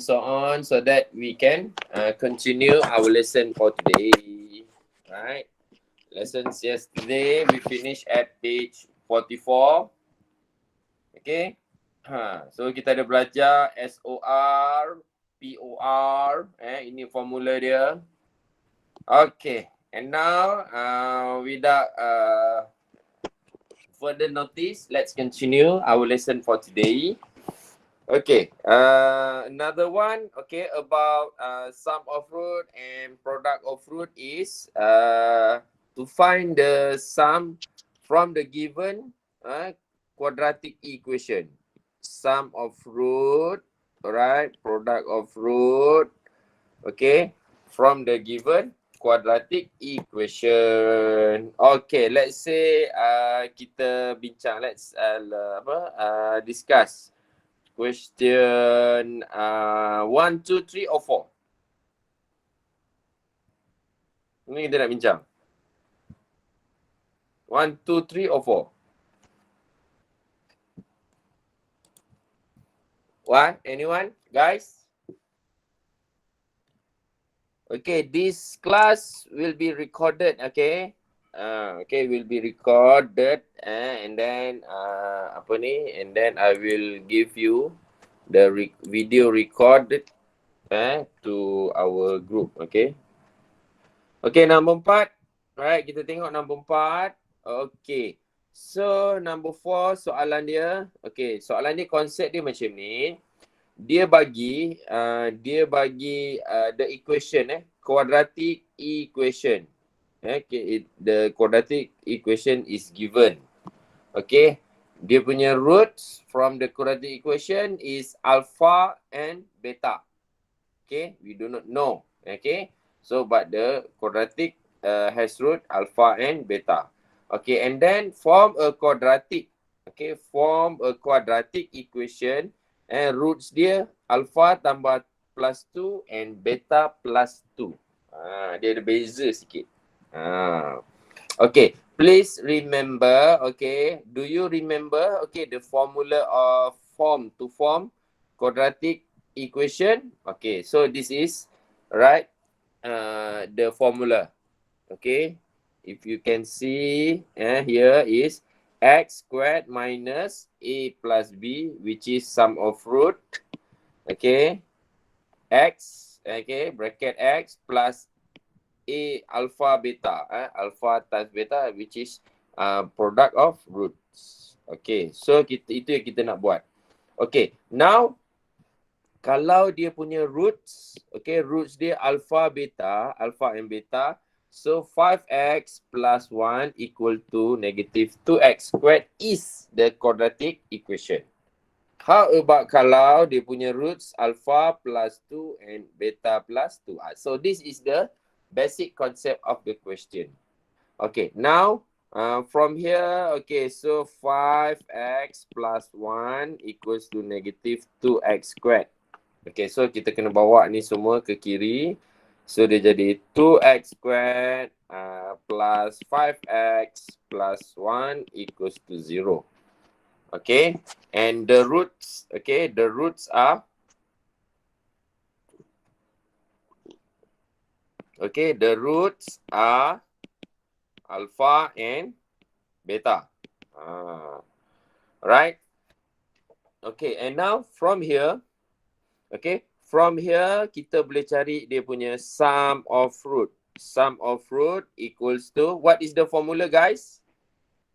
so on, so that we can continue our lesson for today. Right? Lessons yesterday we finished at page 44. Okay. So kita ada belajar SOR, POR. Ini formula dia. Okay. And now without further notice, let's continue our lesson for today. Okay, another one, okay, about sum of root and product of root is to find the sum from the given quadratic equation. Sum of root, alright, product of root, okay, from the given quadratic equation. Okay, let's say kita bincang, let's discuss. Question 1, 2, 3 or 4? Ini kita nak bincang. 1, 2, 3 or 4? What? Anyone? Guys? Okay, this class will be recorded, okay? Okay, will be recorded and then and then I will give you the video recorded to our group, okay? Okay, number 4. Right, kita tengok number 4. Okay. So, number 4 soalan dia. Okay, soalan dia konsep dia macam ni. Dia bagi the equation quadratic equation. Okay, the quadratic equation is given. Okay, dia punya roots from the quadratic equation is alpha and beta. Okay, we do not know. Okay, so but the quadratic has root alpha and beta. Okay, and then form a quadratic. Okay, form a quadratic equation and roots dia alpha tambah plus 2 and beta plus 2. Dia ada beza sikit. Okay, please remember, okay, do you remember, okay, the formula of form quadratic equation? Okay, so this is, right, the formula, okay, if you can see, here is x squared minus a plus b, which is sum of root, okay, x, okay, bracket x plus a alpha beta, alpha times beta, which is product of roots. Okay, so itu yang kita nak buat. Okay, now kalau dia punya roots, okay, roots dia alpha and beta, so 5x plus 1 equal to negative 2x squared is the quadratic equation. How about kalau dia punya roots alpha plus 2 and beta plus 2? So this is the basic concept of the question. Okay, now from here, okay, so 5x plus 1 equals to negative 2x squared. Okay, so kita kena bawa ni semua ke kiri. So dia jadi 2x squared plus 5x plus 1 equals to 0. Okay, and the roots, okay, the roots are, okay, the roots are alpha and beta. Right? Okay, and now from here, okay, from here kita boleh cari dia punya sum of root. Sum of root equals to, what is the formula, guys?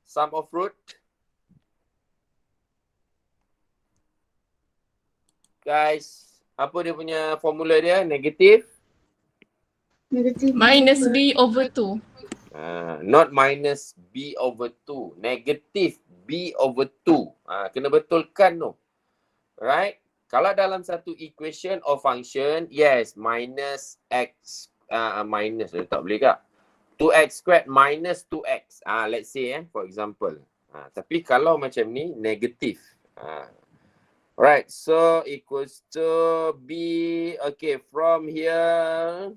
Sum of root. Guys, apa dia punya formula dia? Negative? Minus b over 2. Not minus b over 2. Negative b over 2. Kena betulkan tu. Right? Kalau dalam satu equation or function, yes, minus x, minus, tak boleh kak? 2x squared minus 2x. Let's say, for example. Tapi kalau macam ni, negative. Right, so equals to b, okay, from here.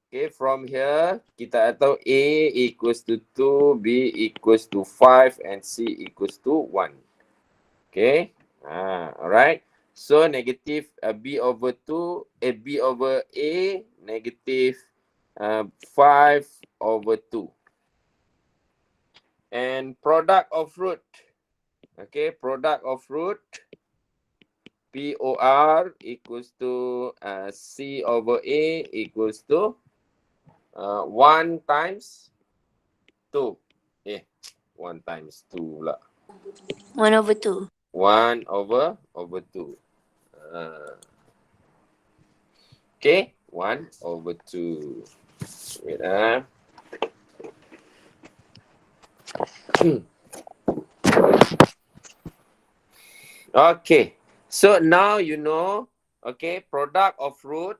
Okay, from here, kita tahu A equals to 2, B equals to 5, and C equals to 1. Okay, alright. So negative B over 2, B over A, negative 5 over 2. And product of root. Okay, product of root. POR equals to C over A equals to 1 times 2. 1 times 2 pula. 1 over 2. 1 over 2. Okay, 1 over 2. Wait Okay, so now you know, okay, product of root,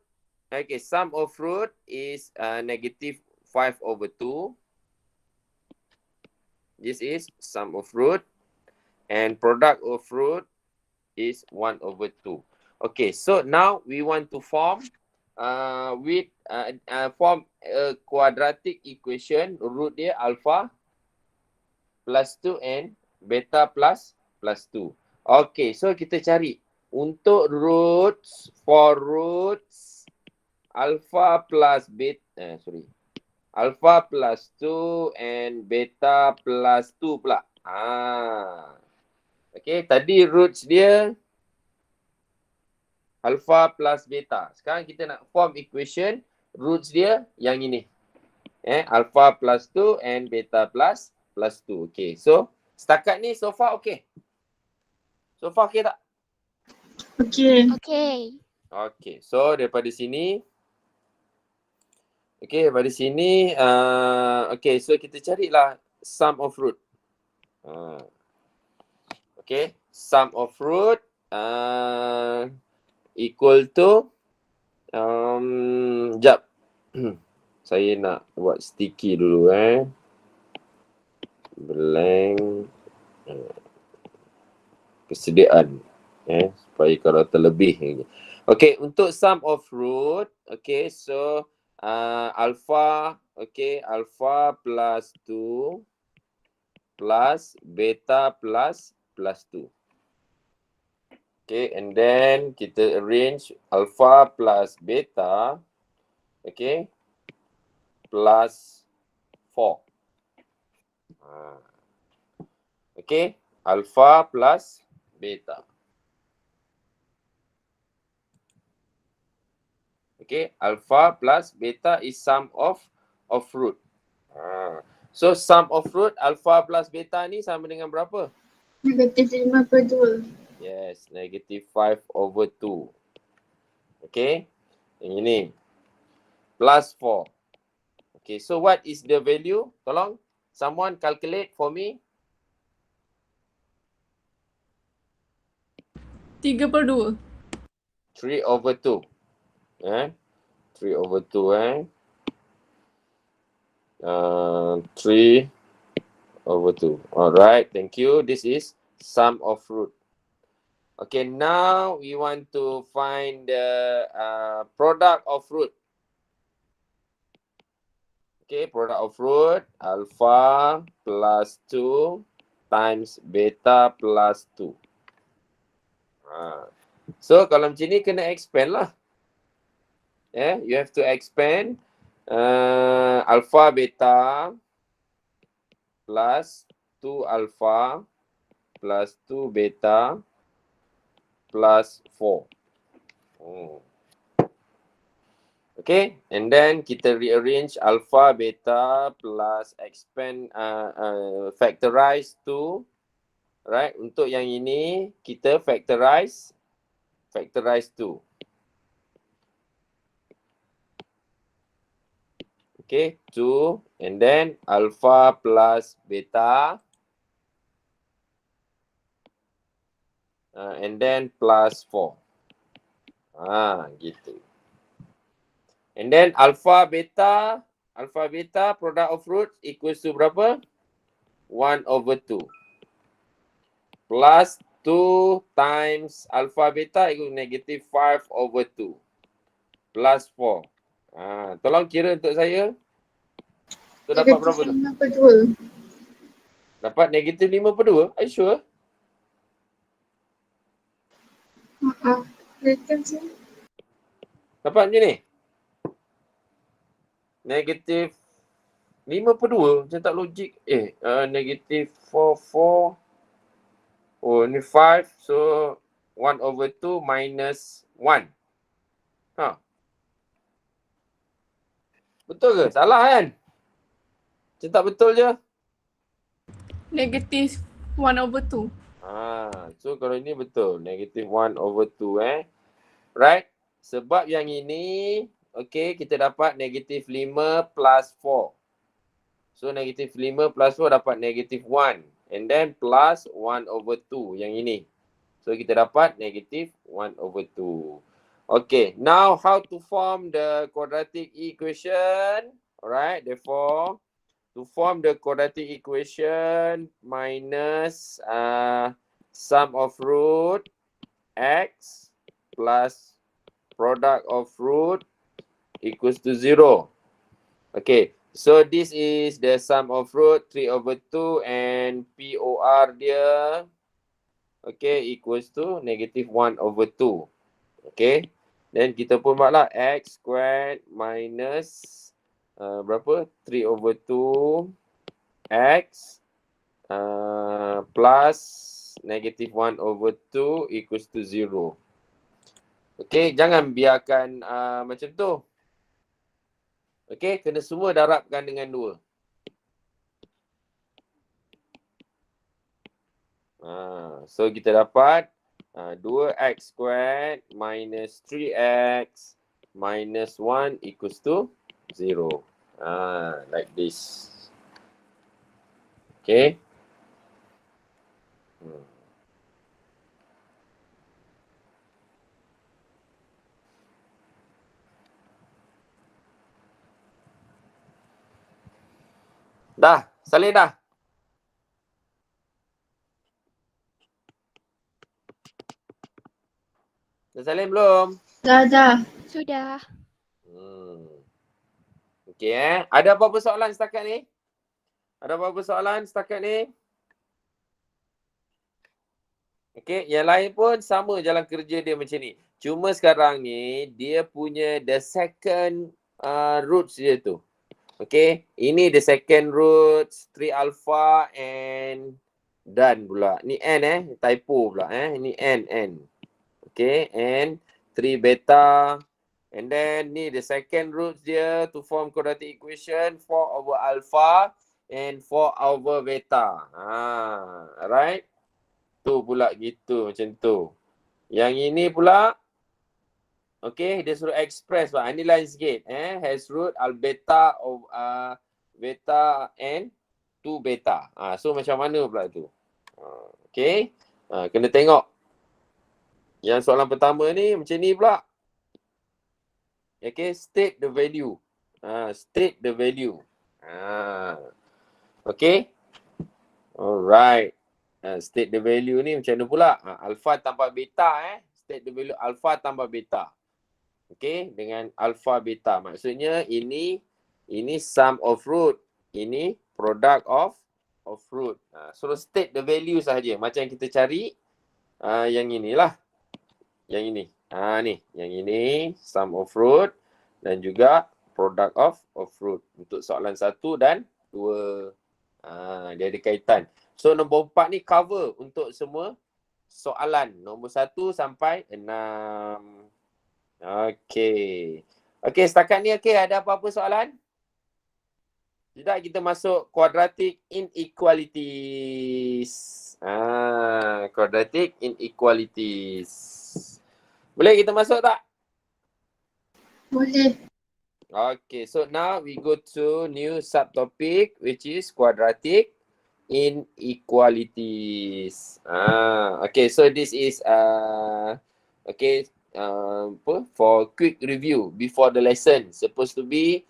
okay, sum of root is negative 5 over 2. This is sum of root. And product of root is 1 over 2. Okay, so now we want to form form a quadratic equation. Root dia alpha plus 2 and beta plus 2. Okay, so kita cari untuk roots, for roots alpha plus beta, alpha plus 2 and beta plus 2 pula. Okay, tadi roots dia alpha plus beta. Sekarang kita nak form equation roots dia yang ini. Alpha plus 2 and beta plus 2. Okay, so setakat ni so far okay. So far okay tak? Okay. Okay. Okay, so daripada sini. Okay, daripada sini. Okay, so kita carilah sum of root. Okay, sum of root equal to jap. Saya nak buat sticky dulu blank kesediaan supaya kalau terlebih. Okay, untuk sum of root, okay, so alpha, okay, alpha plus 2 plus beta plus 2. Okay, and then kita arrange alpha plus beta, okay, plus 4. Okay, alpha plus beta. Okay, alpha plus beta is sum of root. So sum of root alpha plus beta ni sama dengan berapa? Negatif 5 per 2. Yes, negative 5 over 2. Okay, yang ini. Plus 4. Okay, so what is the value? Tolong, someone calculate for me. 3 per 2. 3 over 2. 3 over 2 3 over 2. Alright, thank you. This is sum of root. Okay, now we want to find the product of root. Okay, product of root alpha plus 2 times beta plus 2. So kalau macam ni kena expand lah. You have to expand alpha beta plus 2 alpha plus 2 beta plus 4. Okay, and then kita rearrange alpha beta plus expand factorize 2. Right, untuk yang ini kita factorize 2. Okay, 2 and then alpha plus beta and then plus 4. Gitu. And then alpha beta product of root equals to berapa? 1 over 2. Plus 2 times alpha beta equals negative 5 over 2. Plus 4. Tolong kira untuk saya. Tu dapat berapa tu? Negatif 5 per 2. Dapat negatif 5 per 2? Are you sure? Letak je. Dapat macam ni? Negatif 5 per 2. Macam tak logik. Negatif 4. Oh, ni 5. So, 1/2 minus 1. Ha. Betul ke? Salah kan? Macam tak betul je. Negatif 1/2. So kalau ini betul. Negatif 1/2 Right? Sebab yang ini, okay, kita dapat negatif 5 plus 4. So negatif 5 plus 4 dapat negatif 1. And then plus 1/2 yang ini. So kita dapat negatif 1/2. Okay, now how to form the quadratic equation? Alright, therefore, to form the quadratic equation minus sum of root x plus product of root equals to 0. Okay, so this is the sum of root 3/2 and POR dia, okay, equals to negative 1/2. Okay, then kita pun buatlah x squared minus berapa? 3/2 x plus negative 1/2 equals to 0. Okay, jangan biarkan macam tu. Okay, kena semua darabkan dengan 2. So kita dapat 2x squared minus 3x minus 1 equals to 0. Like this. Okay. Dah, salin dah. Dah salin belum? Dah. Sudah. Okay Ada apa-apa soalan setakat ni? Ada apa-apa soalan setakat ni? Okay, yang lain pun sama jalan kerja dia macam ni. Cuma sekarang ni, dia punya the second roots dia tu. Okay, ini the second roots, 3 alpha and done pula. Ni n typo pula Ni n. Okay, and 3 beta. And then ni the second roots dia to form quadratic equation 4/alpha and 4/beta. Right? Tu pula gitu macam tu. Yang ini pula okay, dia suruh express lah. Ini lain sikit. Has root al beta of beta and 2 beta. So macam mana pula tu? Okay. Kena tengok. Yang soalan pertama ni macam ni pula. Okay, state the value. State the value. Okay. Alright. State the value ni macam mana pula? Alpha tambah beta State the value alpha tambah beta. Okay, dengan alpha beta. Maksudnya ini sum of root. Ini product of root. So state the value sahaja. Macam yang kita cari yang inilah. Yang ini. Ni, yang ini sum of root dan juga product of root. Untuk soalan 1 dan 2. Dia ada kaitan. So nombor 4 ni cover untuk semua soalan. Nombor 1 sampai 6. Okay. Okay, setakat ni ada apa-apa soalan? Tidak, kita masuk quadratic inequalities. Quadratic inequalities. Boleh kita masuk tak? Boleh. Okay, so now we go to new subtopic which is quadratic inequalities. Okay, so this is for quick review before the lesson. Supposed to be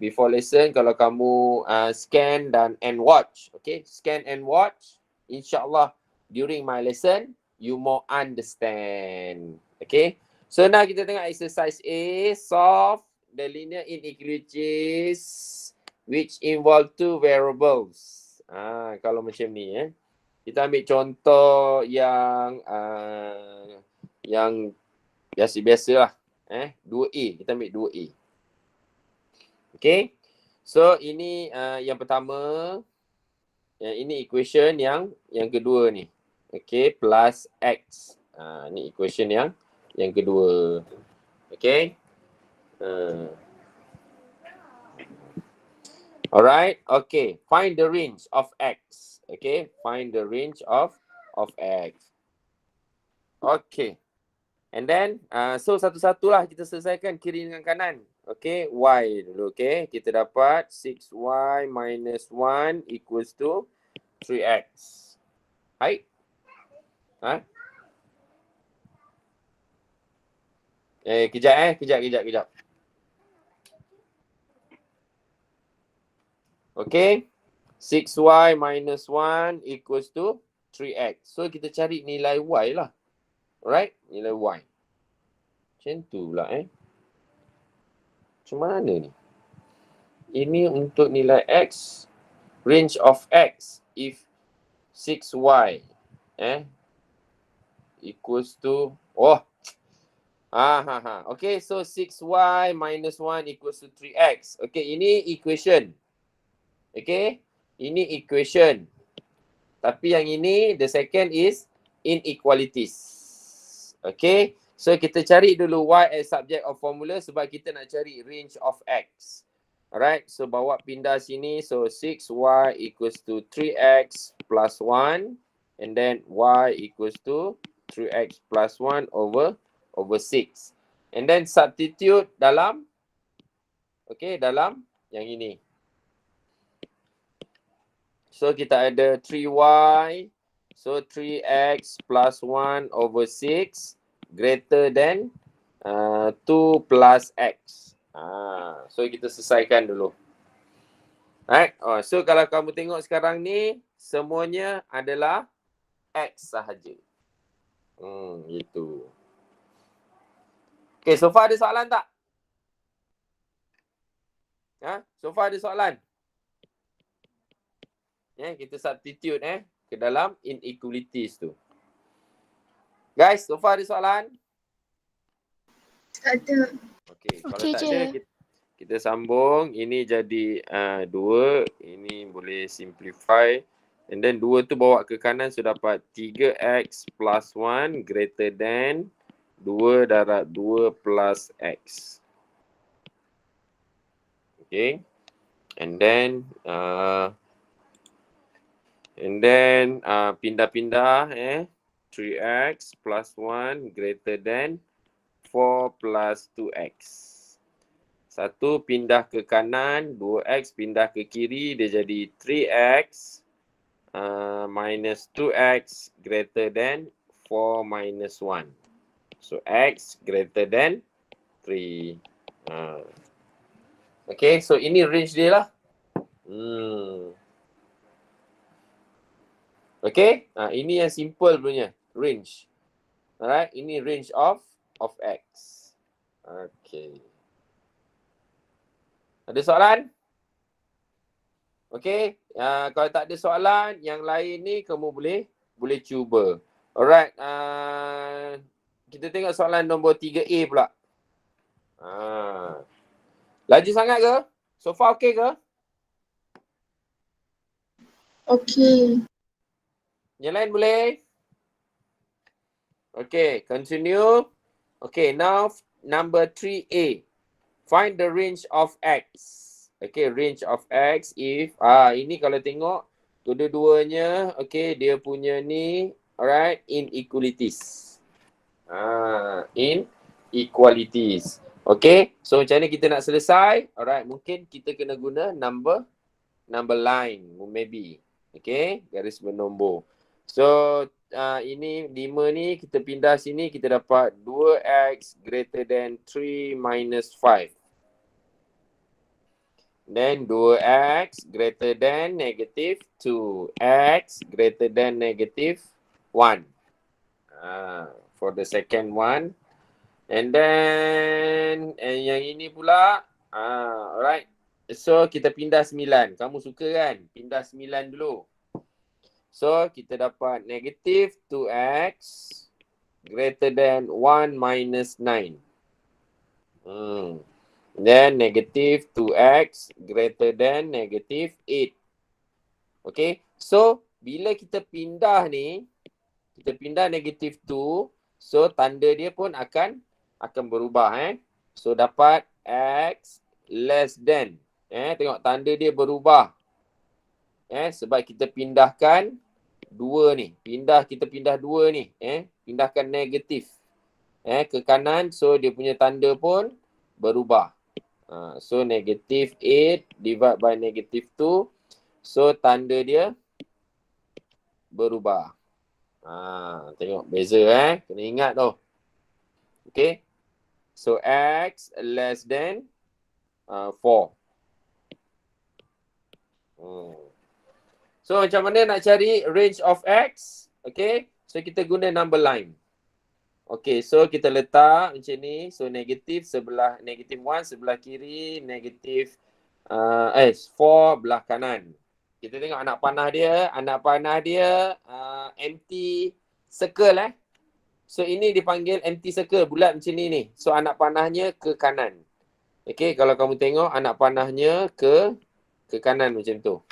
before lesson kalau kamu scan and watch. Okay, scan and watch. InsyaAllah during my lesson you more understand. Okay, so now kita tengok exercise A. Solve the linear inequalities which involve 2 variables. Kalau macam ni kita ambil contoh yang yang biasa-biasa lah. 2A. Kita ambil 2A. Okay. So ini yang pertama. Yang ini equation yang kedua ni. Okay. Plus X. Ni equation yang kedua. Okay. Alright. Okay. Find the range of X. Okay. Find the range of X. Okay. And then, so satu-satulah kita selesaikan kiri dengan kanan. Okay, Y dulu. Okay, kita dapat 6Y minus 1 equals to 3X. Baik. Kejap. Okay, 6Y minus 1 equals to 3X. So, kita cari nilai Y lah. Alright, nilai Y. Macam tu pula Macam mana ni? Ini untuk nilai X. Range of X. If 6Y equals to Okay, so 6Y minus 1 equals to 3X. Okay, ini equation. Okay, ini equation. Tapi yang ini, the second is inequalities. Okay, so kita cari dulu Y as subject of formula sebab kita nak cari range of X. Alright, so bawa pindah sini. So 6Y equals to 3X plus 1. And then Y equals to 3X plus 1 over 6. And then substitute dalam, okay, dalam yang ini. So kita ada 3Y. So 3X plus 1 over 6 greater than 2 plus X. So kita selesaikan dulu. Alright. So kalau kamu tengok sekarang ni, semuanya adalah X sahaja. Gitu. Okay, so far ada soalan tak? So far ada soalan? Kita substitute ke dalam inequalities tu. Guys, so far ada soalan? Tak ada. Okay, kalau tak ada, kita sambung. Ini jadi 2. Ini boleh simplify. And then 2 tu bawa ke kanan, so dapat 3X plus 1 greater than 2 darab 2 plus X. Okay. And then pindah-pindah 3X plus 1 greater than 4 plus 2X. Satu pindah ke kanan, 2X pindah ke kiri, dia jadi 3X minus 2X greater than 4 minus 1. So X greater than 3. Okay, so ini range dia lah. Okay, ini yang simple punya range. Alright, ini range of X. Okay. Ada soalan? Okay, kalau tak ada soalan, yang lain ni kamu boleh cuba. Alright, kita tengok soalan nombor 3A pula. Laju sangat ke? So far okay ke? Okay. Yang lain boleh? Okay, continue. Okay, now number 3A. Find the range of X. Okay, range of X if, ini kalau tengok, kedua-duanya, okay, dia punya ni, alright, inequalities. Inequalities. Okay, so macam mana kita nak selesai? Alright, mungkin kita kena guna number line, maybe. Okay, garis bernombor. So, ini 5 ni, kita pindah sini, kita dapat 2X greater than 3 minus 5. Then 2X greater than negative 2. X greater than negative 1. For the second one. And then, yang ini pula, alright. So, kita pindah 9. Kamu suka kan? Pindah 9 dulu. So, kita dapat negative 2X greater than 1 minus 9. Then negative 2x greater than negative 8. Okay. So, bila kita pindah ni, kita pindah negative 2. So, tanda dia pun akan berubah. So, dapat x less than. Tengok tanda dia berubah. Sebab kita pindahkan 2 ni. Kita pindah 2 ni. Pindahkan negatif. Ke kanan. So, dia punya tanda pun berubah. So, negative 8 divide by negative 2. So, tanda dia berubah. Tengok beza Kena ingat tu. Okay. So, x less than 4. So, macam mana nak cari range of x? Okay. So, kita guna number line. Okay. So, kita letak macam ni. So, negatif sebelah, negatif 1 sebelah kiri, negatif 4 belah kanan. Kita tengok anak panah dia. Anak panah dia empty circle So, ini dipanggil empty circle. Bulat macam ni. So, anak panahnya ke kanan. Okay. Kalau kamu tengok anak panahnya ke kanan macam tu.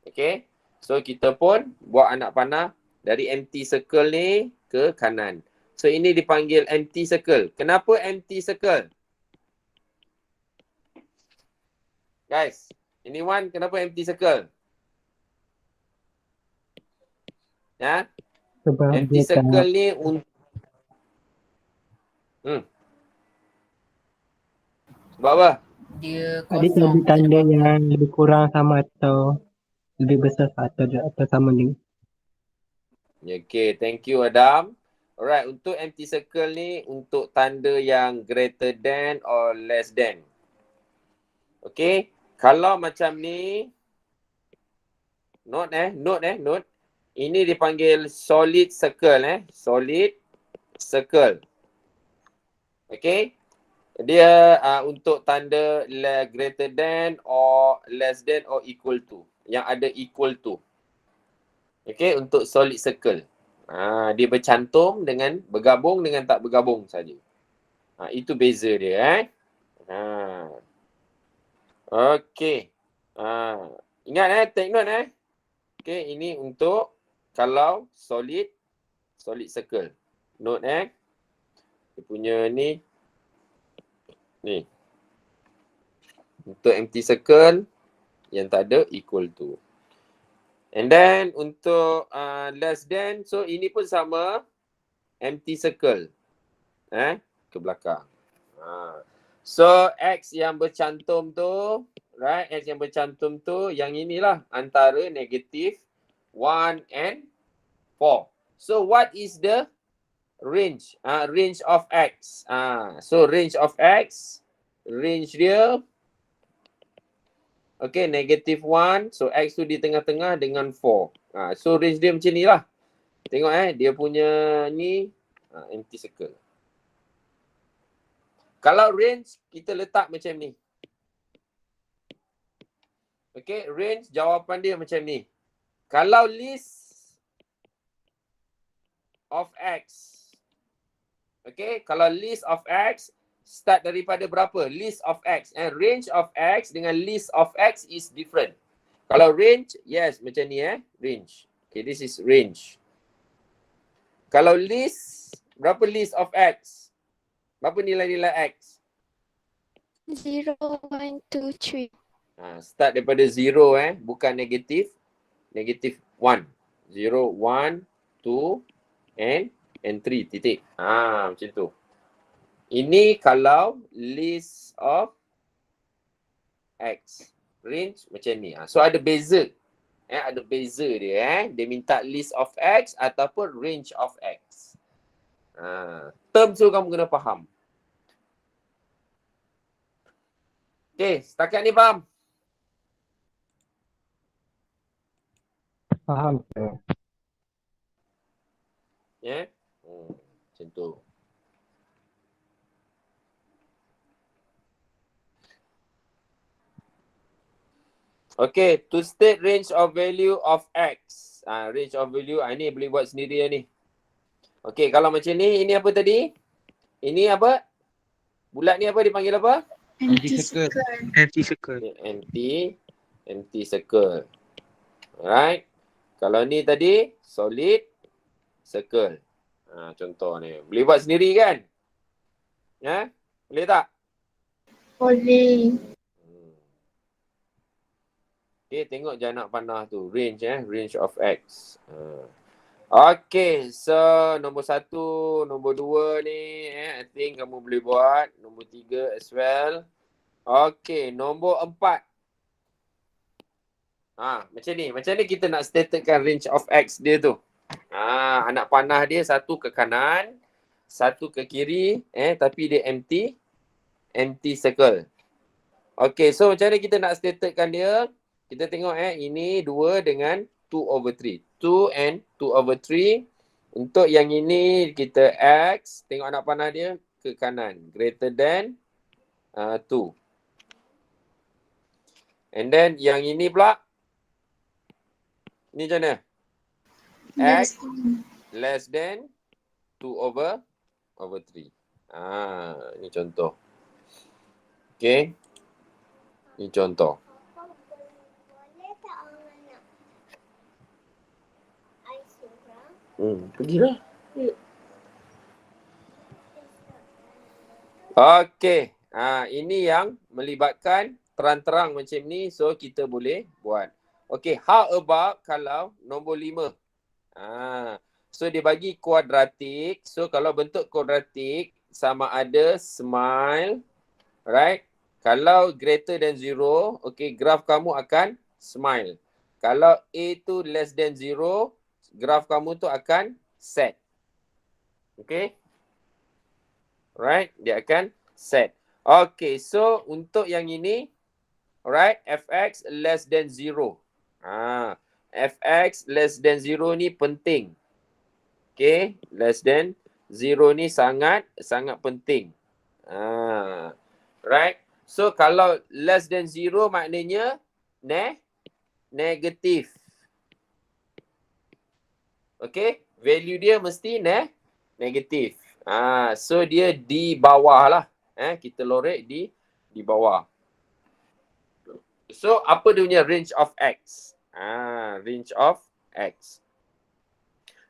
Okay. So, kita pun buat anak panah dari empty circle ni ke kanan. So, ini dipanggil empty circle. Kenapa empty circle? Guys, ini one, kenapa empty circle? Sebab Empty dia circle tak, ni sebab apa? Dia dia tak ada kosong. tanda yang lebih kurang sama atau lebih besar atau sama dengan. Okay, thank you Adam. Alright, untuk empty circle ni untuk tanda yang greater than or less than. Okay, kalau macam ni, note. Ini dipanggil solid circle solid circle. Okay, dia untuk tanda greater than or less than or equal to. Yang ada equal to. Okay, untuk solid circle. Dia bercantum dengan bergabung dengan tak bergabung saja. Itu beza dia. Okay. Ingat take note Okay, ini untuk kalau solid circle. Note dia punya ni. Untuk empty circle yang tak ada equal to. And then untuk less than, so ini pun sama empty circle. Ke belakang. So X yang bercantum tu, right? X yang bercantum tu yang inilah antara negatif 1 and 4. So what is the range? Range of X. So range of X, range dia okay, negatif 1. So, X tu di tengah-tengah dengan 4. So, range dia macam ni lah. Tengok dia punya ni empty circle. Kalau range, kita letak macam ni. Okay, range jawapan dia macam ni. Kalau list of X. Okay, kalau list of X, start daripada berapa? List of X. And range of X dengan list of X is different. Kalau range, yes, macam ni range. Okay, this is range. Kalau list, berapa list of X? Berapa nilai-nilai X? 0, 1, 2, 3. Start daripada 0 bukan negatif. Negatif 1. 0, 1, 2, and 3, titik. Macam tu. Ini kalau list of X. Range macam ni. So ada beza. Ada beza dia. Dia minta list of X ataupun range of X. Term tu kamu kena faham. Okay, setakat ni faham? Faham. Macam tu. Okay, to state range of value of X. Range of value, ni boleh buat sendiri ni. Okey, kalau macam ni, ini apa tadi? Ini apa? Bulat ni apa dipanggil apa? Empty circle. Empty circle. Empty circle. Alright. Kalau ni tadi, solid circle. Contoh ni. Boleh buat sendiri kan? Ya? Boleh tak? Boleh. Okay, tengok janak panah tu. Range range of X. Okay, so nombor 1, nombor 2 ni I think kamu boleh buat. Nombor 3 as well. Okay, nombor 4. Macam ni. Macam ni kita nak statekan range of X dia tu. Anak panah dia satu ke kanan, satu ke kiri, tapi dia empty circle. Okay, so macam ni kita nak statekan dia. Kita tengok ini 2 dengan 2/3. 2 and 2/3. Untuk yang ini kita X, tengok anak panah dia ke kanan. Greater than 2. And then yang ini pula. Ni macam mana? X less than 2/3. Ni contoh. Okay. Ni contoh. Pergilah. Okey. Ini yang melibatkan terang-terang macam ni. So, kita boleh buat. Okey. How about kalau nombor 5? So, dia bagi kuadratik. So, kalau bentuk kuadratik sama ada smile. Right? Kalau greater than 0, okey, graf kamu akan smile. Kalau A tu less than 0, graf kamu tu akan set. Okay. Alright. Dia akan set. Okay. So, untuk yang ini. Alright. Fx less than 0. Fx less than 0 ni penting. Okay. Less than 0 ni sangat penting. Right. So, kalau less than 0 maknanya negatif. Okay, value dia mesti negatif. So dia di bawah lah. Kita lorek di bawah. So apa dia punya range of X? Range of X.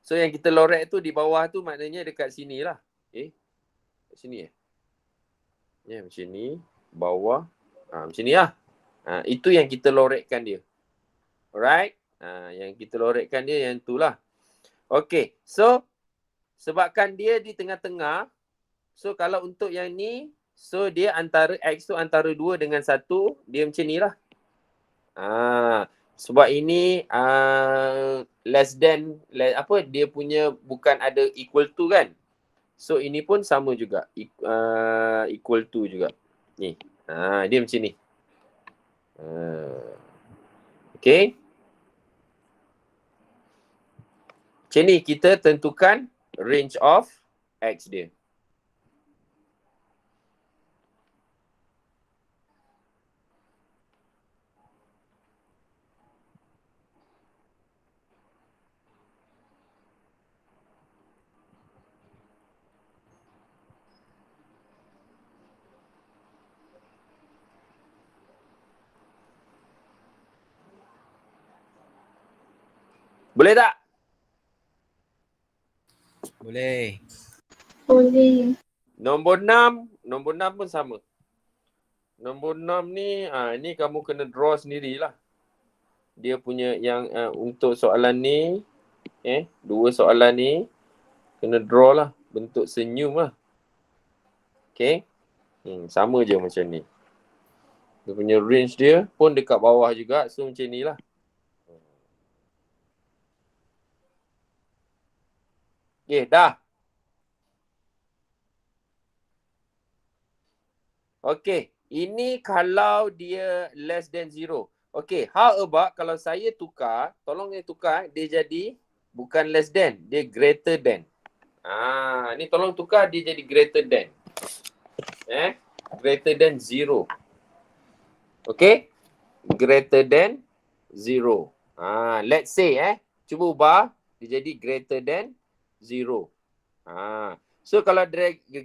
So yang kita lorek tu di bawah tu maknanya dekat sini lah. Okay. Kat sini macam ni. Bawah. Macam ni lah. Itu yang kita lorekkan dia. Alright. Yang kita lorekkan dia yang tu lah. Okay, so sebabkan dia di tengah-tengah, so kalau untuk yang ni, so dia antara X tu antara 2 dengan 1, dia macam ni lah. Sebab ini less than, dia punya bukan ada equal to kan. So ini pun sama juga, equal to juga. Ni, dia macam ni. Okay. Macam ni kita tentukan range of X dia. Boleh tak? Boleh. Boleh. Nombor 6 pun sama. Nombor 6 ni, ni kamu kena draw sendirilah. Dia punya yang untuk soalan ni, 2 soalan ni, kena draw lah. Bentuk senyum lah. Okay. Sama je macam ni. Dia punya range dia pun dekat bawah juga. So macam ni lah. Okay, dah. Okay. Ini kalau dia less than 0. Okay, how about kalau saya tukar, tolong dia tukar, dia jadi bukan less than, dia greater than. Ni tolong tukar, dia jadi greater than. Greater than 0. Okay, greater than 0. Let's say, cuba ubah, dia jadi greater than 0. So kalau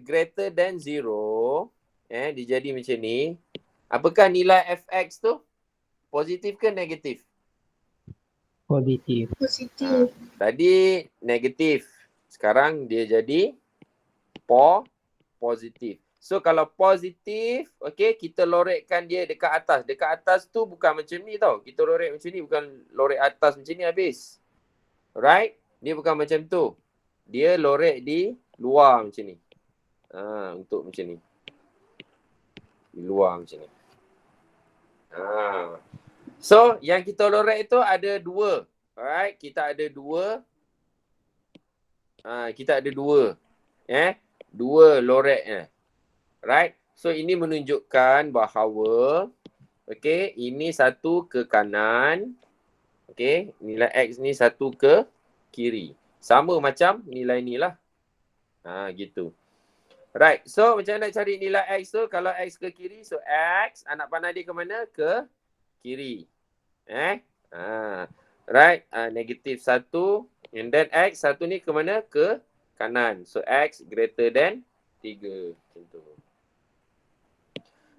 greater than 0, dia jadi macam ni. Apakah nilai fx tu? Positif ke negatif? Positif. Positif. Tadi negatif. Sekarang dia jadi positif. So kalau positif, okay, kita lorekkan dia dekat atas. Dekat atas tu bukan macam ni tau. Kita lorek macam ni, bukan lorek atas macam ni habis. Right? Dia bukan macam tu. Dia lorek di luar macam ni. Untuk macam ni. Di luar macam ni. So, yang kita lorek itu ada dua. Alright, kita ada dua. Kita ada dua. Dua lorek. Right? So, ini menunjukkan bahawa ini satu ke kanan. Nilai X ni satu ke kiri. Sama macam nilai ni lah. Gitu. Right. So, macam mana nak cari nilai X tu? Kalau X ke kiri, so X, anak panah dia ke mana? Ke kiri. Right. Negatif 1. And then X, satu ni ke mana? Ke kanan. So, X greater than 3. Macam tu.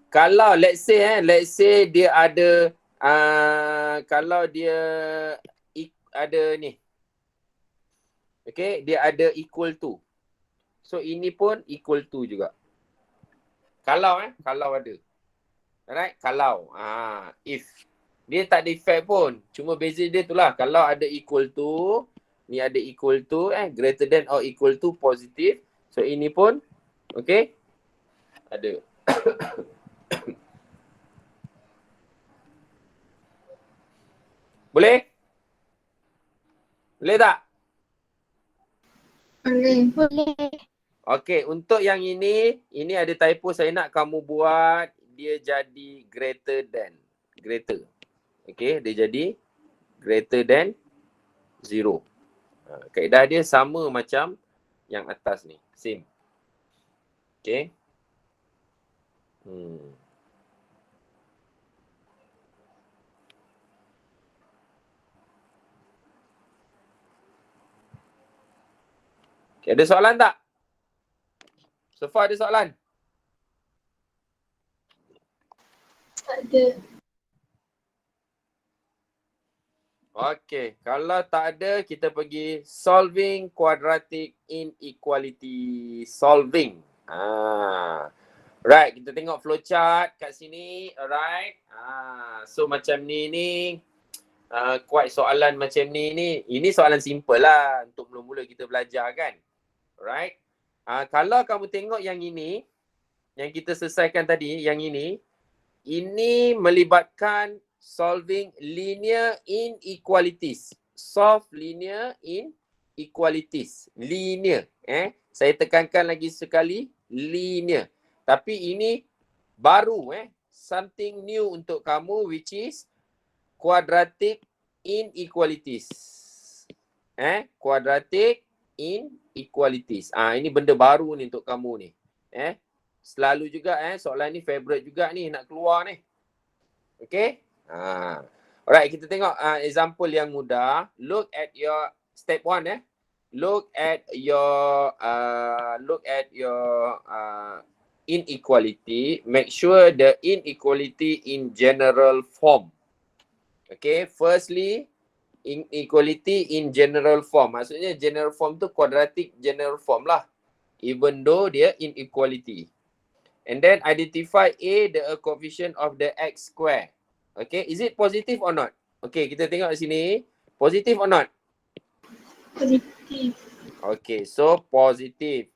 Kalau let's say dia ada kalau dia ada ni. Dia ada equal to. So ini pun equal to juga. Kalau ada. Alright, kalau if dia tak ada effect pun. Cuma beza dia tu lah. Kalau ada equal to, ni ada equal to greater than or equal to positif. So ini pun ada. Boleh? Boleh tak? Boleh. Boleh. Okey, untuk yang ini ada typo saya nak kamu buat dia jadi greater than. Greater. Dia jadi greater than 0. Kaedah dia sama macam yang atas ni. Same. Ada soalan tak? So far ada soalan? Tak ada. Okey, kalau tak ada kita pergi solving quadratic inequality. Solving. Right, kita tengok flowchart kat sini. Alright. So macam ni quite soalan macam ni. Ini soalan simple lah untuk mula-mula kita belajar kan. Right. Kalau kamu tengok yang ini, yang kita selesaikan tadi, yang ini melibatkan solving linear inequalities. Solve linear inequalities. Linear. Saya tekankan lagi sekali, linear. Tapi ini baru, something new untuk kamu, which is quadratic inequalities. Quadratic inequalities. Ini benda baru ni untuk kamu ni. Selalu juga soalan ni favorite juga ni nak keluar ni. Alright, kita tengok example yang mudah. Look at your step 1 Look at your inequality. Make sure the inequality in general form. Firstly, inequality in general form. Maksudnya general form tu quadratic general form lah. Even though dia inequality. And then identify A the coefficient of the X square. Is it positive or not? Kita tengok di sini. Positive or not? Positif. So positive.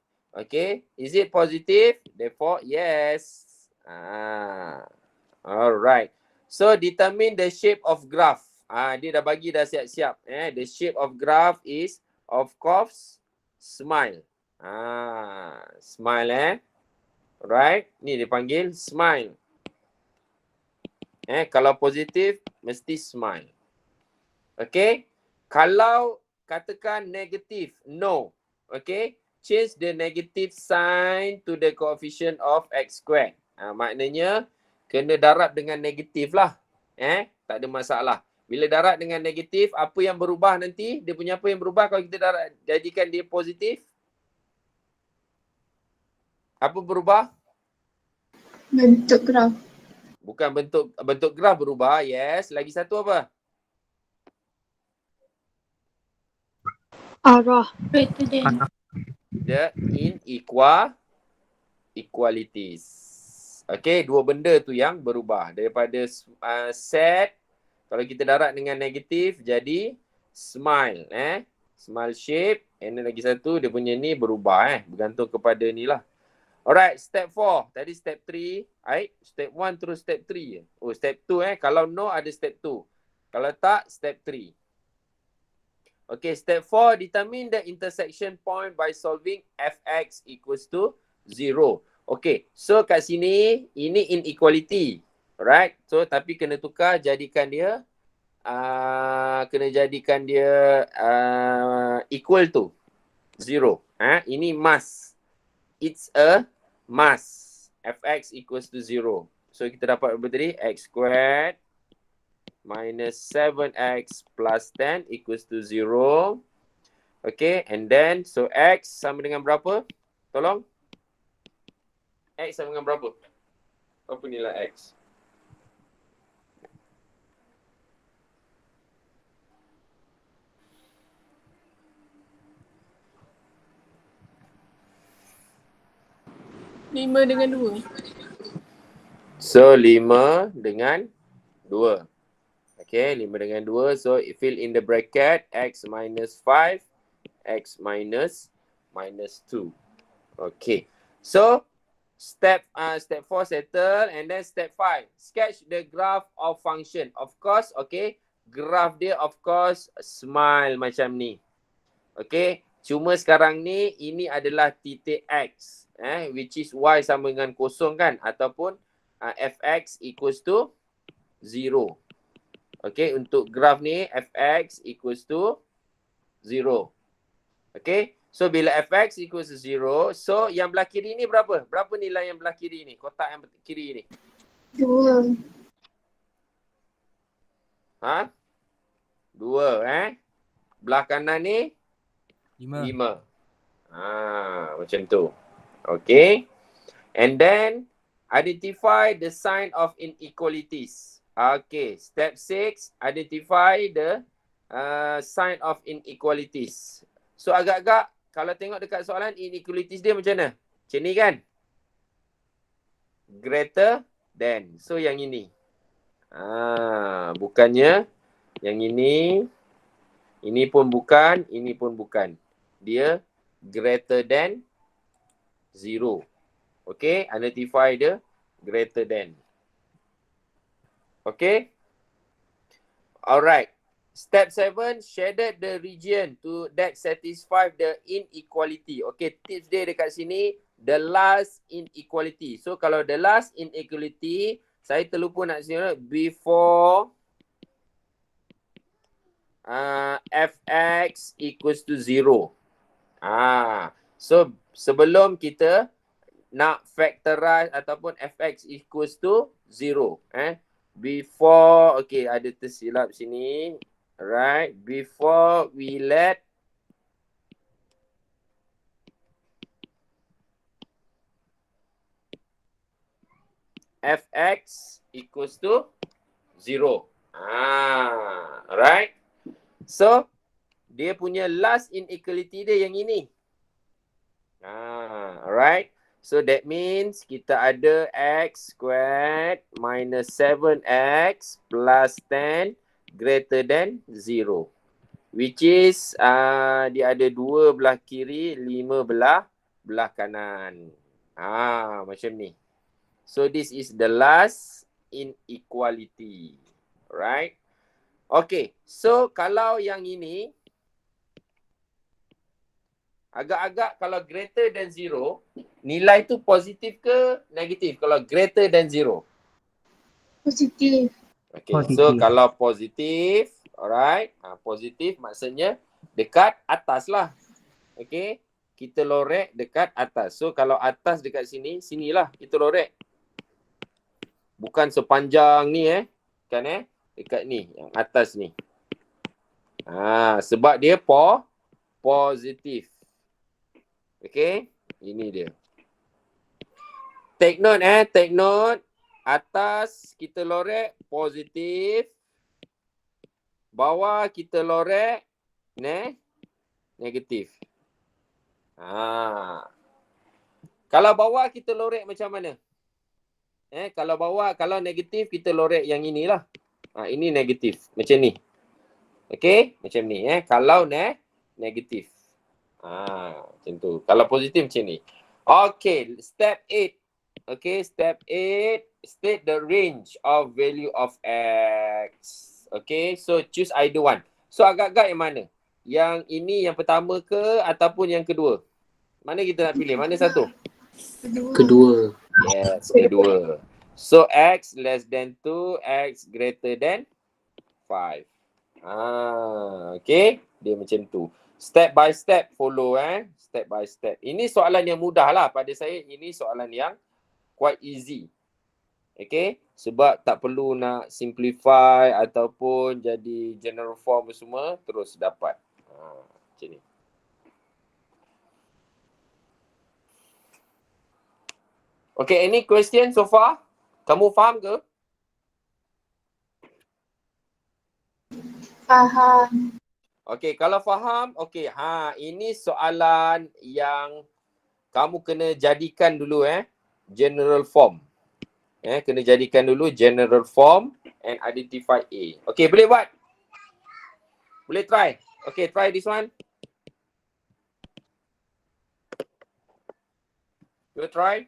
Is it positive? Therefore, yes. Alright. So determine the shape of graph. Dia dah bagi dah siap-siap. The shape of graph is of course smile. Smile Right. Ni dia panggil smile. Kalau positif mesti smile. Kalau katakan negatif, no. Change the negative sign to the coefficient of X squared. Maknanya kena darab dengan negatif lah. Tak ada masalah. Bila darab dengan negatif, apa yang berubah nanti? Dia punya apa yang berubah kalau kita darab, jadikan dia positif? Apa berubah? Bentuk graf. Bukan bentuk graf berubah. Yes. Lagi satu apa? Arah. Greater than. The inequalities. Okay, dua benda tu yang berubah. Daripada set, kalau kita darat dengan negatif, jadi smile. Smile shape. And then lagi satu, dia punya ni berubah. Bergantung kepada ni lah. Alright, step 4. Tadi step 3. Step 1 terus step 3. Oh, step 2 Kalau no, ada step 2. Kalau tak, step 3. Okay, step 4. Determine the intersection point by solving fx equals to 0. Okay, so kat sini, ini inequality. Alright, so tapi kena tukar, jadikan dia, equal to 0. Ini must. It's a must. Fx equals to 0. So kita dapat apa tadi? X squared minus 7x plus 10 equals to 0. Okay, and then, so x sama dengan berapa? Tolong. X sama dengan berapa? Apa nilai x? Lima dengan 2. So 5 dengan 2. Okay, 5 dengan 2. So fill in the bracket x minus 5, x minus 2. Okay. So step 4 settle, and then step 5. Sketch the graph of function. Of course, okay. Graph dia of course smile macam ni. Okay. Cuma sekarang ni ini adalah titik x. Which is y sama dengan kosong kan, ataupun fx equals to 0. Okay, untuk graf ni fx equals to 0. Okay, so bila fx equals to 0, so yang belah kiri ni berapa? Berapa nilai yang belah kiri ni? Kotak yang kiri ni? 2. 2 Belah kanan ni? 5. 5. Macam tu. Okay. And then identify the sign of inequalities. Okay. Step 6, identify the sign of inequalities. So agak-agak kalau tengok dekat soalan, inequalities dia macam mana? Macam ni kan? Greater than. So yang ini. Bukannya yang ini. Ini pun bukan, ini pun bukan. Dia greater than 0. Okay, identify the greater than. Okay. Alright. Step 7, shaded the region to that satisfy the inequality. Okay, tips dia dekat sini, the last inequality. So kalau the last inequality, saya terlupa nak share before fx equals to 0. So sebelum kita nak factorize ataupun fx equals to 0. Before, okay, ada tersilap sini. Alright, before we let fx equals to 0. Alright. So, dia punya last inequality dia yang ini. Alright. So, that means kita ada x squared minus 7x plus 10 greater than 0. Which is, dia ada 2 belah kiri, 5 belah kanan. Macam ni. So, this is the last inequality. Alright. Okay, so kalau yang ini agak-agak kalau greater than 0, nilai tu positif ke negatif kalau greater than 0? Positif. Okay, Positif. so kalau positif, alright, positif maksudnya dekat atas lah. Okay, kita lorek dekat atas. So kalau atas dekat sini, sinilah kita lorek. Bukan sepanjang ni kan dekat ni, yang atas ni. Sebab dia positif. Okay, ini dia. take note take note. Atas kita lorek positif. Bawah kita lorek negatif. Kalau bawah kita lorek macam mana? Kalau negatif kita lorek yang inilah. Ini negatif. Macam ni. Okey, macam ni Kalau negatif. Macam tu. Kalau positif macam ni. Okey, step 8. Okay, step 8. State the range of value of X. Okay, so choose either one. So agak-agak yang mana? Yang ini yang pertama ke ataupun yang kedua? Mana kita nak pilih? Mana satu? Kedua. Yes, kedua. So X less than 2, X greater than 5. Okay, dia macam tu. Step by step follow step by step. Ini soalan yang mudah lah pada saya. Ini soalan yang quite easy. Okay, sebab tak perlu nak simplify ataupun jadi general form semua terus dapat. Macam ni. Okay, any question so far? Kamu faham ke? Faham. Okay, kalau faham, okay. Ini soalan yang kamu kena jadikan dulu general form. Kena jadikan dulu general form and identify A. Okay, boleh buat? Boleh try? Okay, try this one. You try?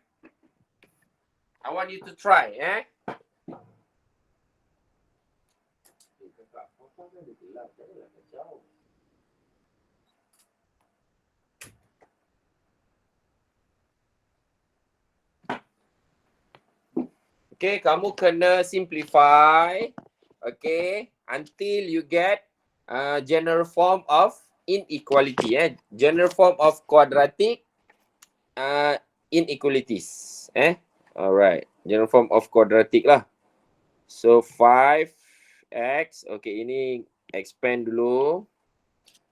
I want you to try, Okay, kamu kena simplify, okay, until you get general form of inequality, general form of quadratic inequalities, alright, general form of quadratic lah. So 5x, okay, ini expand dulu.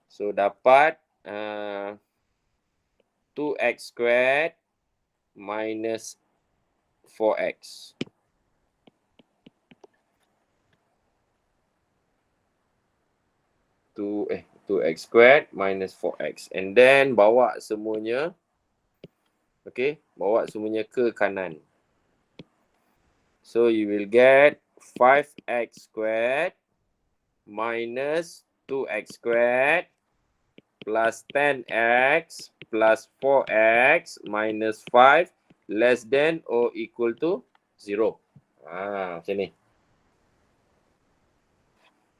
So dapat 2x squared minus 4x. 2x squared minus 4x. And then bawa semuanya. Okay, bawa semuanya ke kanan. So you will get 5x squared minus 2x squared plus 10x plus 4x minus 5 less than or equal to 0. Macam ni.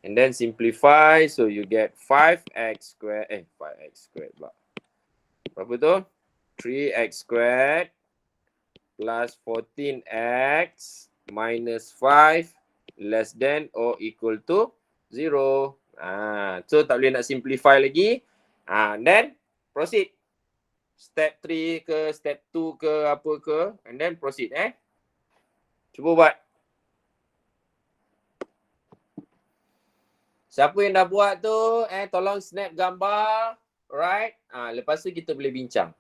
And then simplify, so you get 5x squared, 5x squared pula. Berapa tu? 3x squared plus 14x minus 5 less than or equal to 0. So tak boleh nak simplify lagi. And then proceed. Step 3 ke, step 2 ke, apa ke. And then proceed Cuba buat. Siapa yang dah buat tu, tolong snap gambar. Alright. Lepas tu kita boleh bincang.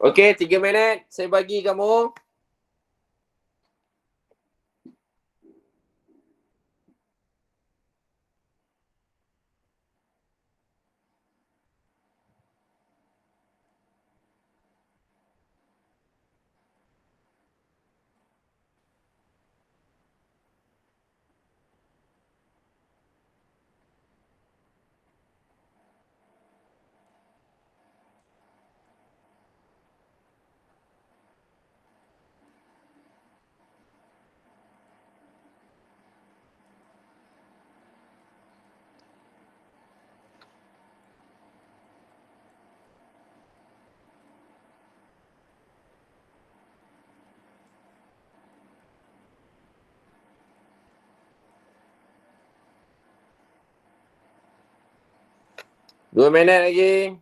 Okey, 3 minit. Saya bagi kamu. 2 minit lagi.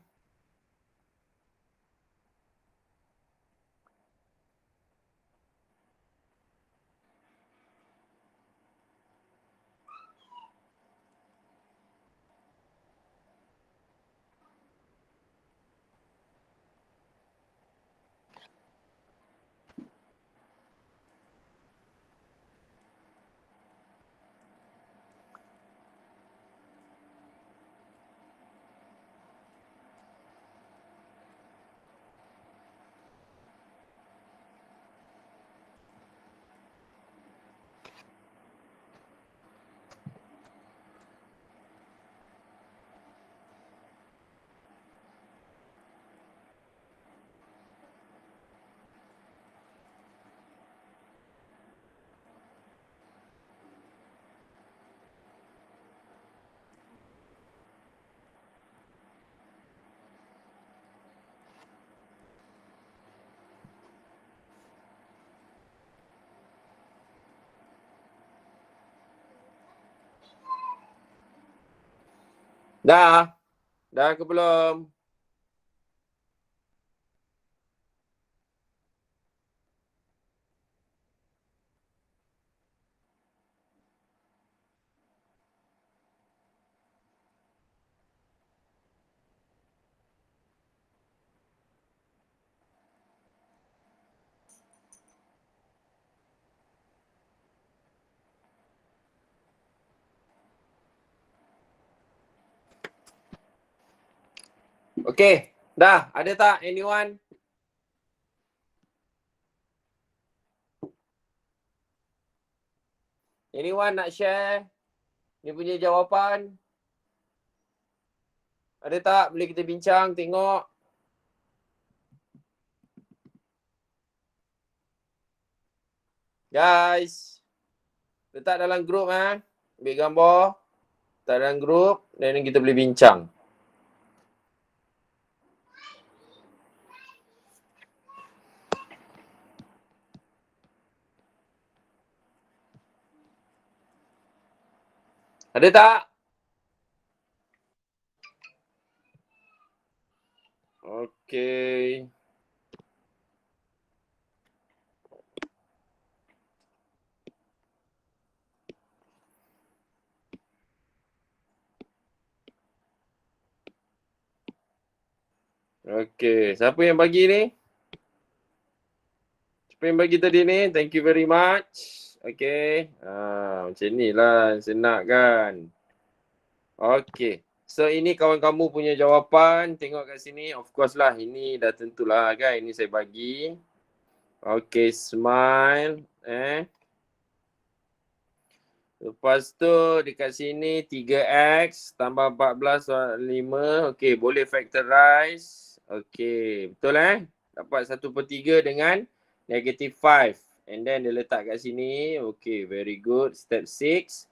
Dah. Dah ke belum? Okay. Dah. Ada tak anyone? Anyone nak share ni punya jawapan? Ada tak? Boleh kita bincang, tengok. Guys. Letak dalam grup ambil gambar. Letak dalam grup dan kita boleh bincang. Ada tak? Okey. Okey, siapa yang bagi ni? Siapa yang bagi tadi ni? Thank you very much. Okey. Macam ni lah senang kan. Okey. So ini kawan kamu punya jawapan. Tengok kat sini. Of course lah. Ini dah tentulah kan. Ini saya bagi. Okey. Smile. Lepas tu dekat sini 3x tambah 14 5. Okey. Boleh factorize. Okey. Betul Dapat 1/3 dengan negative 5. And then dia letak kat sini. Okay, very good. Step 6.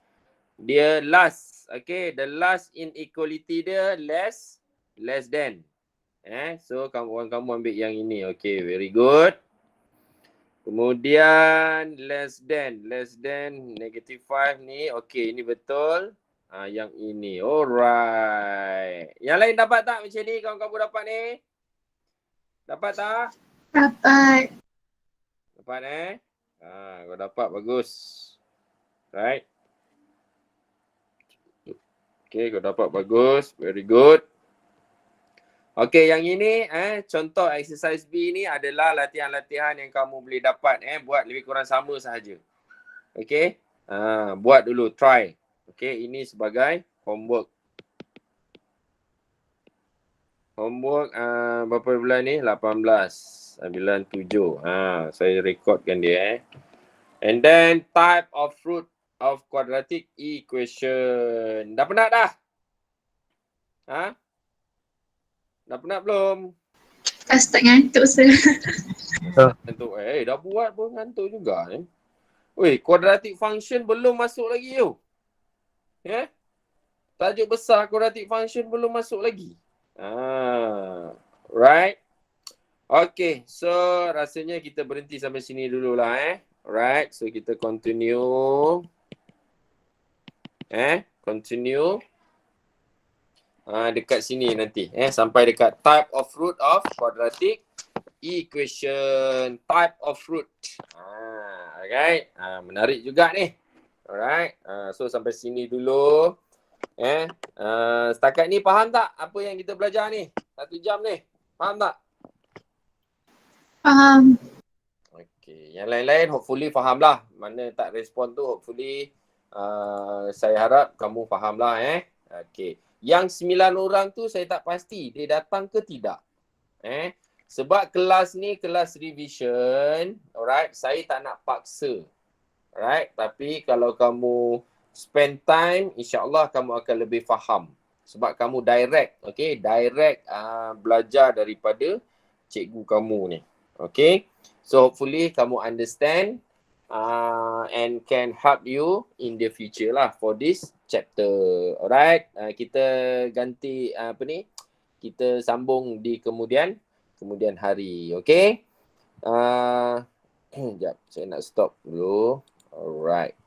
Dia last. Okay, the last inequality dia less than. So kamu ambil yang ini. Okay, very good. Kemudian less than negative 5 ni. Okay, ini betul. Yang ini. Alright. Yang lain dapat tak macam ni? Kamu dapat ni? Dapat tak? Dapat. Dapat kau dapat, bagus. Right. Okay, kau dapat, bagus. Very good. Okay, yang ini contoh exercise B ni adalah latihan-latihan yang kamu boleh dapat buat lebih kurang sama sahaja. Okay. Buat dulu, try. Okay, ini sebagai homework. Homework berapa bulan ni? 18. Bilan 7. Saya rekodkan dia And then type of root of quadratic equation. Dah penat dah? Dah penat belum? Dah start ngantuk sir. Ngantuk. Dah buat pun ngantuk juga Weh, quadratic function belum masuk lagi tu. Tajuk besar quadratic function belum masuk lagi. Right. Okay, so rasanya kita berhenti sampai sini dululah Alright, so kita continue. Continue. dekat sini nanti. Sampai dekat type of root of quadratic equation. Type of root. Alright. Menarik juga ni. Alright. So sampai sini dulu. Setakat ni faham tak apa yang kita belajar ni? 1 jam ni. Faham tak? Faham. Okay. Yang lain-lain hopefully faham lah. Mana tak respon tu hopefully saya harap kamu faham lah. Okay. Yang 9 orang tu saya tak pasti dia datang ke tidak. Sebab kelas ni kelas revision. Alright. Saya tak nak paksa. Alright. Tapi kalau kamu spend time, insyaAllah kamu akan lebih faham. Sebab kamu direct. Okay. Direct belajar daripada cikgu kamu ni. Okay. So hopefully kamu understand and can help you in the future lah for this chapter. Alright. Kita ganti kita sambung di kemudian hari. Okay. Sekejap. Saya nak stop dulu. Alright.